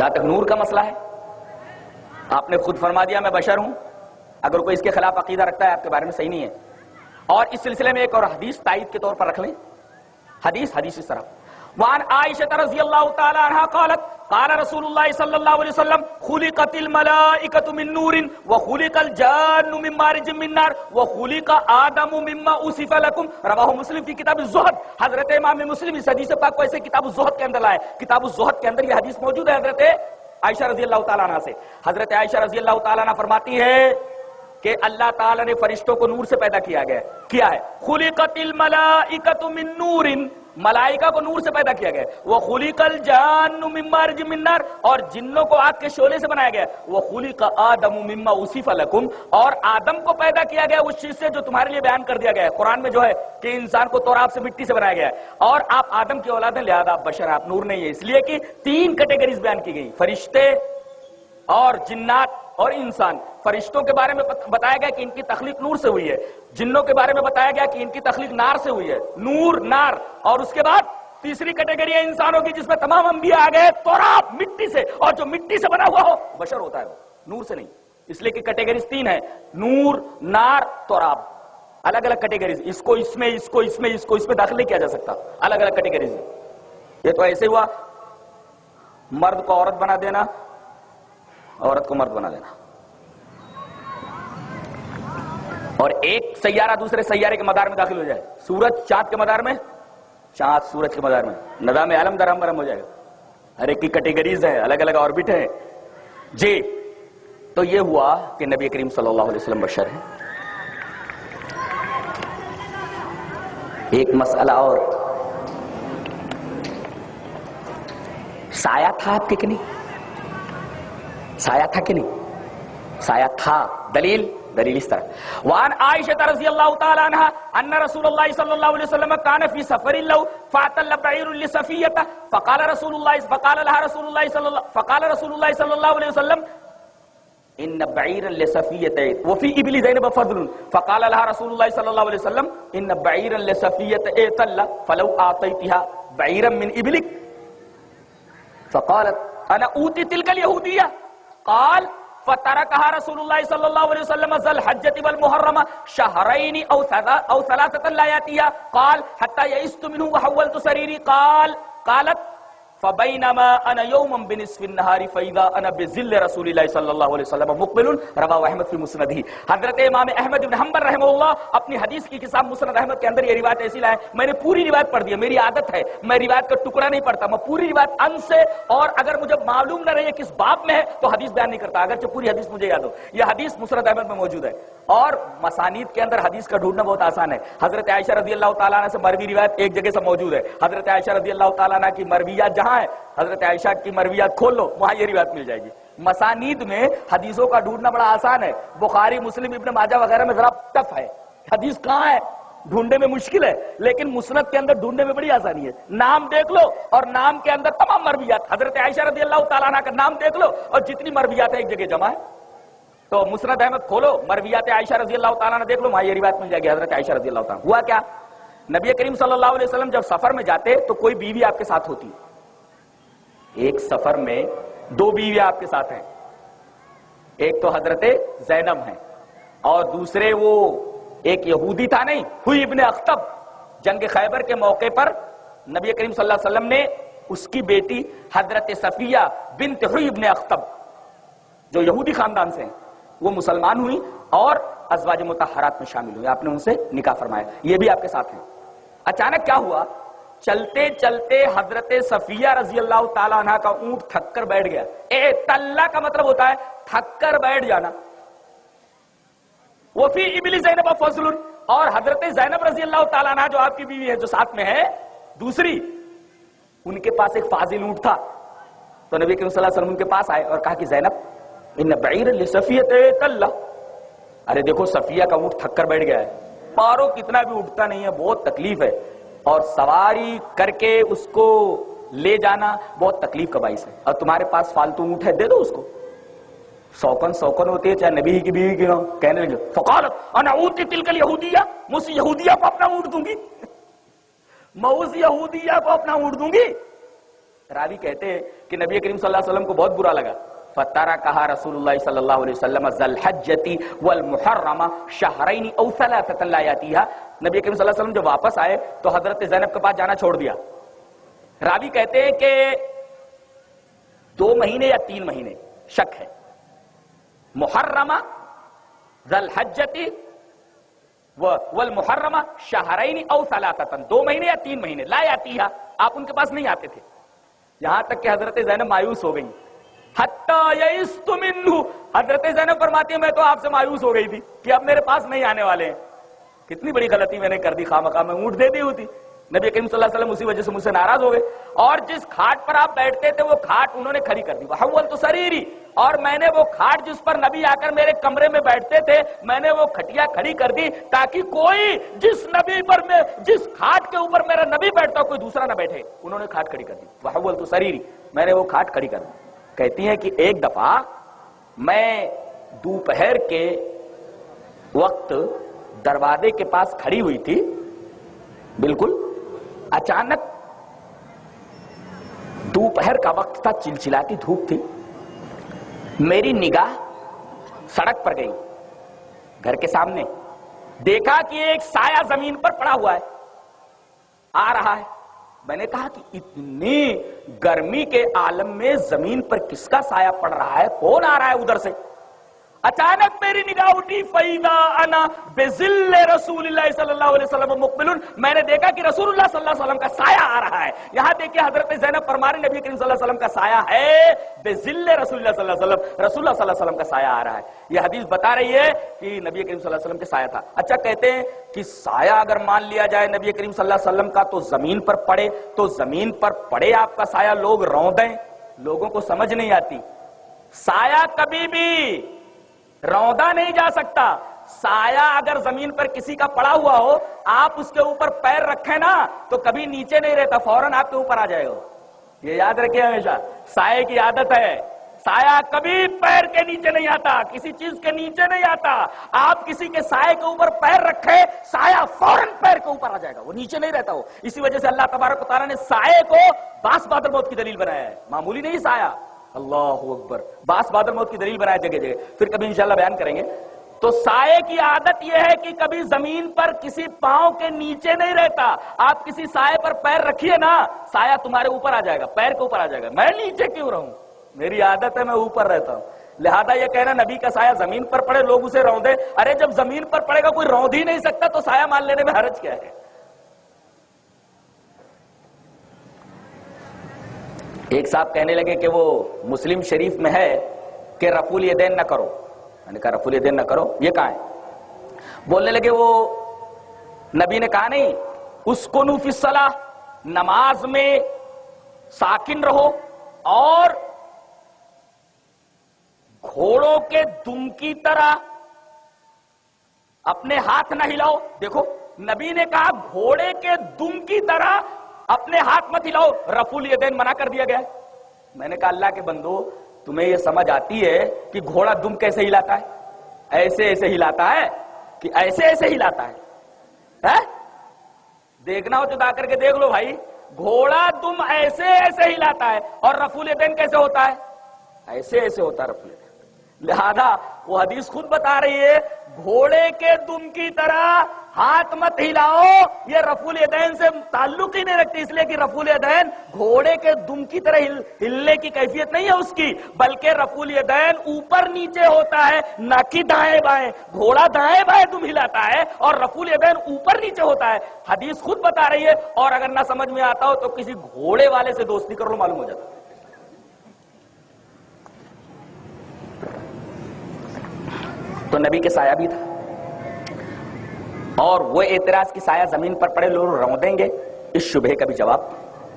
جہاں تک نور کا مسئلہ ہے، آپ نے خود فرما دیا میں بشر ہوں، اگر کوئی اس کے خلاف عقیدہ رکھتا ہے آپ کے بارے میں صحیح نہیں ہے. اور اس سلسلے میں ایک اور حدیث تائید کے طور پر رکھ لیں. حدیث اس طرح وعن عائشہ رضی اللہ تعالی عنہا قالت قال رسول اللہ صلی اللہ علیہ وسلم خلقت الملائکۃ من نور وخلق الجان من مارج من نار وخلق آدم مما اوصف لكم رواہ مسلم فی کتاب الزہد. حضرت امام مسلم اس حدیث پاک کو ایسے کتاب الزہد کے اندر لائے. کتاب الزہد کے اندر یہ حدیث موجود ہے حضرت عائشہ رضی اللہ تعالی عنہا سے. حضرت عائشہ رضی اللہ تعالی عنہ فرماتی ہے کہ اللہ تعالیٰ نے فرشتوں کو نور سے پیدا کیا ہے. خلقت الملائکۃ من نور، ملائکہ کو نور سے پیدا کیا گیا. وخلق الجان من مارج من نار، اور جنوں کو آگ کے شعلے سے بنایا گیا. وخلق آدم مما اوصف لكم، اور آدم کو پیدا کیا گیا اس چیز سے جو تمہارے لیے بیان کر دیا گیا ہے قرآن میں جو ہے کہ انسان کو تراب سے مٹی سے بنایا گیا ہے، اور آپ آدم کی اولاد ہیں لہذا آپ بشر، آپ نور نہیں ہے. اس لیے کہ 3 کیٹیگریز بیان کی گئی، فرشتے اور جنات اور انسان. فرشتوں کے بارے میں بتایا گیا کہ ان کی تخلیق نور سے ہوئی ہے، جنوں کے بارے میں بتایا گیا کہ ان کی تخلیق نار سے ہوئی ہے، نور نار. اور اس کے بعد تیسری کیٹیگری ہے انسانوں کی جس میں تمام انبیاء آ گئے تراب مٹی سے، اور جو مٹی سے بنا ہوا ہو بشر ہوتا ہے، وہ نور سے نہیں. اس لیے کہ کیٹیگریز 3 ہیں، نور، نار، تراب. الگ الگ کیٹیگریز، اس کو اس میں، اس کو اس میں، اس کو اس میں داخل نہیں کیا جا سکتا. الگ الگ کیٹیگریز. یہ تو ایسے ہوا مرد کو عورت بنا دینا، عورت کو مرد بنا دینا، اور ایک سیارہ دوسرے سیارے کے مدار میں داخل ہو جائے. سورج چاند کے مدار میں، چاند سورج کے مدار میں، نظام عالم درہم برہم ہو جائے گا. ہر ایک کی کیٹیگریز ہیں، الگ الگ آربٹ ہیں جی. تو یہ ہوا کہ نبی کریم صلی اللہ علیہ وسلم بشر ہیں. ایک مسئلہ اور، سایہ تھا آپ کے کہ نہیں؟ سایہ تھا کہ نہیں؟ سایہ تھا. دلیل اس طرح وعن عائشہ رضی اللہ تعالی عنہ ان رسول اللہ صلی اللہ علیہ وسلم كان في سفر له فاتل بعير لصفیہ فقال رسول لها رسول الله صلی اللہ علیہ وسلم ان بعيرا لصفیہ وفي ابل زینب فضل فقال لها رسول الله صلی اللہ علیہ وسلم ان بعيرا لصفیہ تل فلو اعطيتها بعيرا من ابلك فقالت انا اوتی تلك اليهودیہ قال فتركها رسول الله صلى الله عليه وسلم ذا الحجة والمحرم شهرين او ثلاثة لا ياتيها قال حتى يئست منه وحولت سريري قالت فبينما انا يوما بنصف النهار فاذا انا بظل رسول الله صلى الله عليه وسلم مقبل رواه احمد في مسنده. حضرت امام احمد بن حنبل رحمہ اللہ اپنی حدیث کی کتاب مسند احمد کے اندر یہ روایت ایسی لائے. میں نے پوری روایت پڑھ دی ہے، میری عادت ہے میں روایت کا ٹکڑا نہیں پڑھتا، میں پوری روایت ان سے، اور اگر مجھے معلوم نہ رہے کس باب میں ہے تو حدیث بیان نہیں کرتا اگرچہ پوری حدیث مجھے یاد ہو. یہ حدیث مسند احمد میں موجود ہے، اور مسانید کے اندر حدیث کا ڈھونڈنا بہت آسان ہے. حضرت عائشہ رضی اللہ تعالیٰ عنہ سے مروی روایت ایک جگہ سے موجود ہے. حضرت عائشہ رضی اللہ تعالیٰ عنہ کی مرویات جہاں ہے، حضرت عائشہ کی مرویات کھول لو وہاں یہ روایت مل جائے گی. مسانید میں حدیثوں کا ڈھونڈنا بڑا آسان ہے. بخاری، مسلم، ابن ماجہ وغیرہ میں ذرا ٹف ہے، حدیث کہاں ہے ڈھونڈنے میں مشکل ہے، لیکن مسند کے اندر ڈھونڈنے میں بڑی آسانی ہے. نام دیکھ لو اور نام کے اندر تمام مرویات، حضرت عائشہ رضی اللہ تعالیٰ عنہ کا نام دیکھ لو اور جتنی مرویات ہیں ایک جگہ جمع ہے. تو مسند احمد کھولو، مرویات عائشہ رضی اللہ تعالیٰ عنہ دیکھ لو، وہاں یہ روایت مل جائے گی حضرت عائشہ رضی اللہ تعالیٰ. ہوا کیا، نبی کریم صلی اللہ علیہ وسلم جب سفر میں جاتے تو کوئی بیوی آپ کے ساتھ ہوتی. ایک سفر میں 2 بیویاں آپ کے ساتھ ہیں، ایک تو حضرت زینب ہیں اور دوسرے وہ ایک یہودی تھا نہیں، ہوئی ابن اخطب. جنگ خیبر کے موقع پر نبی کریم صلی اللہ علیہ وسلم نے اس کی بیٹی حضرت صفیہ بنت ہوئی ابن اخطب جو یہودی خاندان سے ہیں وہ مسلمان ہوئی اور ازواج مطہرات میں شامل ہوئی، آپ نے ان سے نکاح فرمایا. یہ بھی آپ کے ساتھ ہیں. اچانک کیا ہوا، چلتے چلتے حضرت صفیہ رضی اللہ تعالیٰ عنہ کا اونٹ تھک کر بیٹھ گیا. تلّا کا مطلب ہوتا ہے تھک کر بیٹھ جانا. وفی ابل زینب فضل، اور حضرت زینب رضی اللہ تعالیٰ عنہ جو آپ کی بیوی ہے جو ساتھ میں ہے دوسری، ان کے پاس ایک فاضل اونٹ تھا. تو نبی کریم صلی اللہ علیہ وسلم ان کے پاس آئے اور کہا کہ زینب ان بعیر لصفیہ تلّا، ارے دیکھو صفیہ کا اونٹ تھک کر بیٹھ گیا ہے، پارو کتنا بھی اٹھتا نہیں ہے، بہت تکلیف ہے، اور سواری کر کے اس کو لے جانا بہت تکلیف کا باعث ہے، اور تمہارے پاس فالتو اونٹ ہے دے دو اس کو. سوکن ہوتی ہے چاہے نبی کی بیوی کی ہو. کہنے لگے فقالت انا اوتی تلک الیہودیہ، میں اس یہودیہ کو اپنا اونٹ دوں گی، میں اس یہودیہ کو اپنا اونٹ دوں گی. راوی کہتے ہیں کہ نبی کریم صلی اللہ علیہ وسلم کو بہت برا لگا. فَتَرَكَهَا رسول اللہ صلی اللہ علیہ وسلم ذَا الْحَجَّةِ وَالْمُحَرَّمَ شَهْرَيْنِ أَوْ ثَلَاثَةً لَا يَأْتِيهَا. نبی کریم صلی اللہ علیہ وسلم جب واپس آئے تو حضرت زینب کے پاس جانا چھوڑ دیا. راوی کہتے ہیں کہ 2 مہینے یا 3 مہینے شک ہے. محرمہ ذَا الْحَجَّةِ وَالْمُحَرَّمَ شَهْرَيْنِ أَوْ ثَلَاثَةً 2 مہینے یا 3 مہینے لا يَأْتِيهَا آپ ان کے پاس نہیں آتے تھے. یہاں تک کہ حضرت زینب مایوس ہو گئی. حَتَّى يَئِسْتُ مِنْهُ حضرت زینب فرماتی ہے میں تو آپ سے مایوس ہو گئی تھی کہ اب میرے پاس نہیں آنے والے ہیں. کتنی بڑی غلطی میں نے کر دی, خواہ میں اونٹ دے دی ہوتی. نبی کریم صلی اللہ علیہ وسلم اسی وجہ سے مجھ سے ناراض ہو گئے. اور جس کھاٹ پر آپ بیٹھتے تھے وہ کھاٹ انہوں نے کھڑی کر دی. وَحَوَّلْتُ سَرِيرِي اور میں نے وہ کھاٹ جس پر نبی آ کر میرے کمرے میں بیٹھتے تھے میں نے وہ کھٹیا کھڑی کر دی تاکہ کوئی جس کھاٹ کے اوپر میرا نبی بیٹھتا کوئی دوسرا نہ بیٹھے. انہوں نے کھاٹ کھڑی کر دی. وَحَوَّلْتُ سَرِيرِي میں نے وہ کھاٹ کھڑی کر دی. کہتی ہیں کہ ایک دفعہ میں دوپہر کے وقت دروازے کے پاس کھڑی ہوئی تھی, بالکل اچانک دوپہر کا وقت تھا, چلچلاتی دھوپ تھی, میری نگاہ سڑک پر گئی گھر کے سامنے. دیکھا کہ ایک سایہ زمین پر پڑا ہوا ہے, آ رہا ہے. میں نے کہا کہ اتنی گرمی کے عالم میں زمین پر کس کا سایہ پڑ رہا ہے, کون آ رہا ہے ادھر سے. اچانک میری نگاہ اٹھی فَإِذَا أَنَا بِظِلِّ رَسُولِ اللَّهِ صلی اللہ علیہ وسلم مُقْبِلٌ میں نے دیکھا کہ رسول اللہ صلی اللہ علیہ وسلم کا سایہ آ رہا ہے. یہاں دیکھیں حضرت زینب فرما رہی نبی کریم صلی اللہ علیہ وسلم کا سایہ ہے بِظِلِّ رسول اللہ صلی اللہ علیہ وسلم, رسول اللہ صلی اللہ علیہ وسلم کا سایہ آ رہا ہے. یہ حدیث بتا رہی ہے کہ نبی کریم صلی اللہ علیہ وسلم کے سایہ تھا. اچھا کہتے ہیں کہ سایہ اگر مان لیا جائے نبی کریم صلی اللہ علیہ وسلم کا تو زمین پر پڑے, تو زمین پر پڑے آپ کا سایہ لوگ روندیں, لوگوں کو سمجھ نہیں آتی. سایہ کبھی بھی روندا نہیں جا سکتا. سایہ اگر زمین پر کسی کا پڑا ہوا ہو آپ اس کے اوپر پیر رکھیں نا تو کبھی نیچے نہیں رہتا, فوراً آپ کے اوپر آ جائے گا. یہ یاد رکھیں ہمیشہ, سایہ کی عادت ہے, سایہ کبھی پیر کے نیچے نہیں آتا, کسی چیز کے نیچے نہیں آتا. آپ کسی کے سائے کے اوپر پیر رکھیں سایہ فوراً پیر کے اوپر آ جائے گا, وہ نیچے نہیں رہتا. وہ اسی وجہ سے اللہ تبارک و تعالیٰ نے سائے کو باس بادل موت کی دلیل بنایا ہے, معمولی نہیں سایہ. اللہ اکبر, باس بادل موت کی دلیل بنایا جگہ جگہ, پھر کبھی انشاءاللہ بیان کریں گے. تو سائے کی عادت یہ ہے کہ کبھی زمین پر کسی پاؤں کے نیچے نہیں رہتا. آپ کسی سائے پر پیر رکھیے نا سایہ تمہارے اوپر آ جائے گا, پیر کے اوپر آ جائے گا. میں نیچے کیوں رہوں, میری عادت ہے میں اوپر رہتا ہوں. لہذا یہ کہنا نبی کا سایہ زمین پر پڑے لوگ اسے روندے, ارے جب زمین پر پڑے گا کوئی روند ہی نہیں سکتا تو سایہ مان لینے میں حرج کیا ہے. ایک صاحب کہنے لگے کہ وہ مسلم شریف میں ہے کہ رفع الیدین نہ کرو. میں نے کہا رفع الیدین نہ کرو, یہ کہاں ہے؟ بولنے لگے وہ نبی نے کہا نہیں, اسکنوا فی الصلاۃ, نماز میں ساکن رہو اور گھوڑوں کے دم کی طرح اپنے ہاتھ نہ ہلاؤ. دیکھو نبی نے کہا گھوڑے کے دم کی طرح اپنے ہاتھ مت ہلاؤ, رفع الیدین منع کر دیا گیا. میں نے کہا اللہ کے بندو تمہیں یہ سمجھ آتی ہے کہ گھوڑا دم کیسے ہلاتا ہے؟ ایسے ایسے ہلاتا ہے کہ ایسے ایسے ہلاتا ہے؟ دیکھنا ہو تو جا کر کے دیکھ لو بھائی, گھوڑا دم ایسے ایسے ہلاتا ہے اور رفع الیدین کیسے ہوتا ہے؟ ایسے ایسے ہوتا ہے رفع الیدین. لہذا وہ حدیث خود بتا رہی ہے گھوڑے کے دم کی طرح ہاتھ مت ہلاؤ, یہ رفع الیدین سے تعلق ہی نہیں رکھتی, اس لیے کہ رفع الیدین گھوڑے کے دم کی طرح ہلنے کی کیفیت نہیں ہے اس کی, بلکہ رفع الیدین اوپر نیچے ہوتا ہے نہ کہ دائیں بائیں. گھوڑا دائیں بائیں دم ہلاتا ہے اور رفع الیدین اوپر نیچے ہوتا ہے. حدیث خود بتا رہی ہے, اور اگر نہ سمجھ میں آتا ہو تو کسی گھوڑے والے سے دوستی کر لو, معلوم ہو جاتا. تو نبی کے سایہ بھی تھا, اور وہ اعتراض کی سایہ زمین پر پڑے لوگ روندیں گے, اس شبہے کا بھی جواب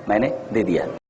میں نے دے دیا.